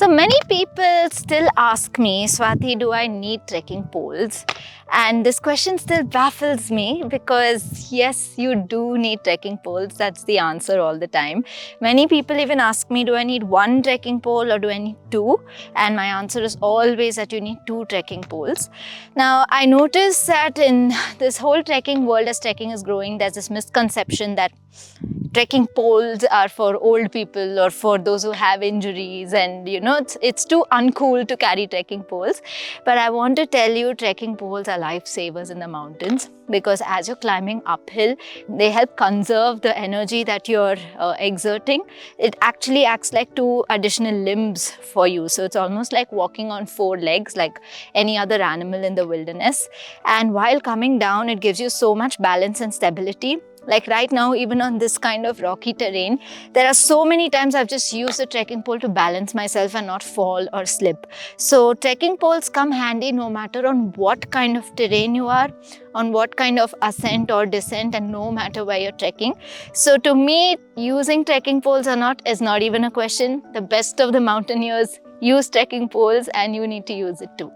So many people still ask me, Swathi, do I need trekking poles? And this question still baffles me because yes, you do need trekking poles. That's the answer all the time. Many people even ask me, do I need one trekking pole or do I need two? And my answer is always that you need two trekking poles. Now, I notice that in this whole trekking world, as trekking is growing, there's this misconception that trekking poles are for old people or for those who have injuries, and it's too uncool to carry trekking poles. But I want to tell you, trekking poles are lifesavers in the mountains, because as you're climbing uphill, they help conserve the energy that you're exerting. It actually acts like two additional limbs for you, so it's almost like walking on four legs like any other animal in the wilderness. And while coming down, it gives you so much balance and stability. Like right now, even on this kind of rocky terrain, there are so many times I've just used a trekking pole to balance myself and not fall or slip. So trekking poles come handy no matter on what kind of terrain you are, on what kind of ascent or descent, and no matter where you're trekking. So to me, using trekking poles or not is not even a question. The best of the mountaineers use trekking poles, and you need to use it too.